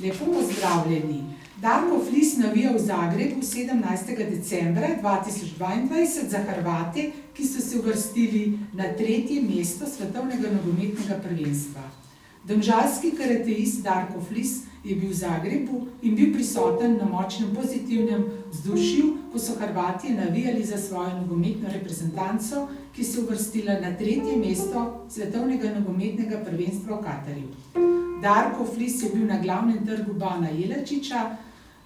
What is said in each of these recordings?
Lepo pozdravljeni. Darko Flis navija v Zagrebu 17. decembra 2022 za Hrvate, ki so se uvrstili na 3. mesto svetovnega nogometnega prvenstva. Domžalski karateist Darko Flis je bil v Zagrebu in bil prisoten na močnem pozitivnem vzdušju, ko so Hrvatje navijali za svojo nogometno reprezentanco, ki se je uvrstila na 3. mesto svetovnega nogometnega prvenstva v Katarju. Darko Flis je bil na glavnem trgu Bana Jelačića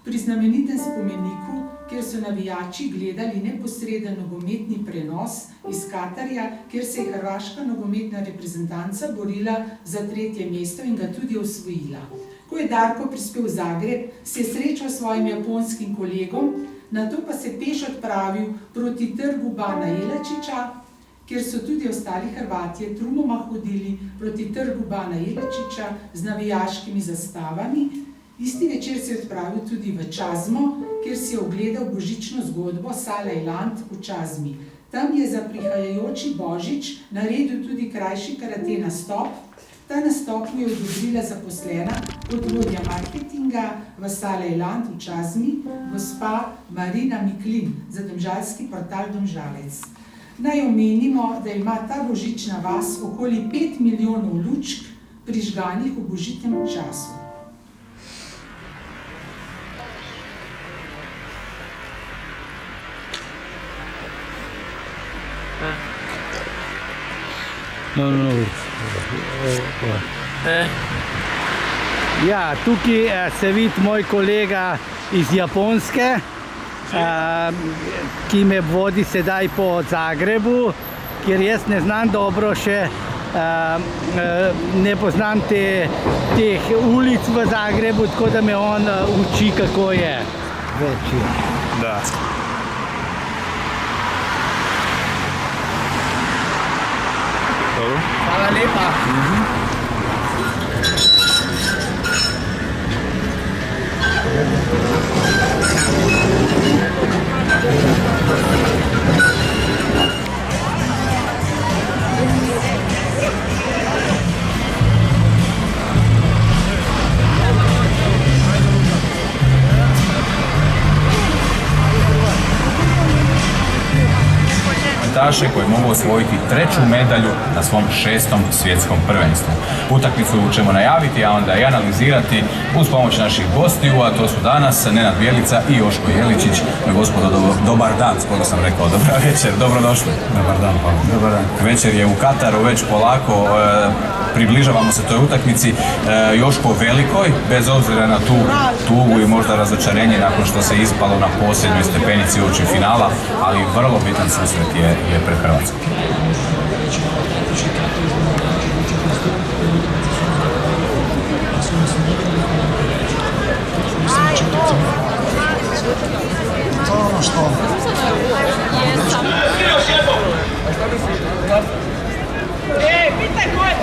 pri znamenitem spomeniku, kjer so navijači gledali neposreden nogometni prenos iz Katarja, kjer se je hrvaška nogometna reprezentanca borila za 3. mesto in ga tudi osvojila. Ko je Darko prispel v Zagreb, se je srečal s svojim japonskim kolegom, nato pa se peš odpravil proti trgu Bana Jelačića, kjer so tudi ostali Hrvatje trumoma hodili proti trgu Bana Jelačića z navijaškimi zastavami. Isti večer se je odpravil tudi v Čazmo, kjer si je ogledal božično zgodbo Salajland v Čazmi. Tam je za prihajajoči božič naredil tudi krajši karate nastop. Ta nastop mu je odobrila zaposlena kot vodja marketinga v Salajland v Čazmi, gospa Marina Miklin za domžalski portal Domžalec. Naj omenimo, da ima ta božična vas okoli 5 milijonov lučk prižganih v božičnem času. Ja, tukaj se vidi moj kolega iz Japonske, ki me vodi sedaj po Zagrebu, kjer jaz ne znam dobro še, ne poznam teh ulic v Zagrebu, tako da me on uči, kako je večji. Da. Hvala lepa. Koji mogu osvojiti 3. medalju na svom 6. svjetskom prvenstvu. Utakmicu ćemo najaviti, a onda i analizirati uz pomoć naših gostiju, a to su danas Nenad Bjelica i Joško Jeličić. Gospodo, dobar dan, skoro sam rekao, dobra večer, dobrodošli. Dobar dan, Pavle. Dobar dan. Večer je u Kataru, već polako približavamo se toj utakmici. Joško Velikoj, bez obzira na tu tugu i možda razočarenje nakon što se ispalo na posljednjoj stepenici uoči finala, ali vrlo bitan susret je pred Hrvatskom. Ono što? Pitaj moje!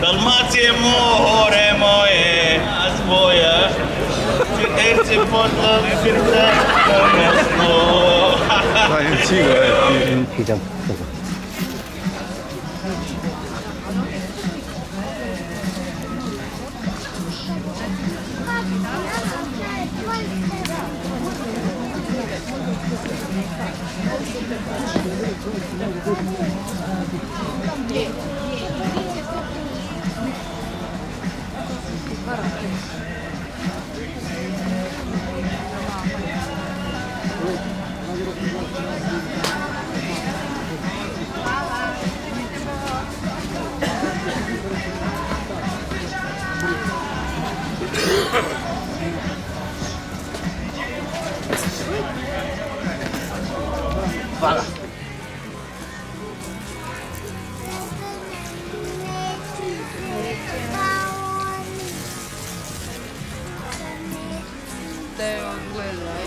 Dalmacije more moje, a svoja, čiterci podla firta, konesno. Hvala. Da je on gledaj.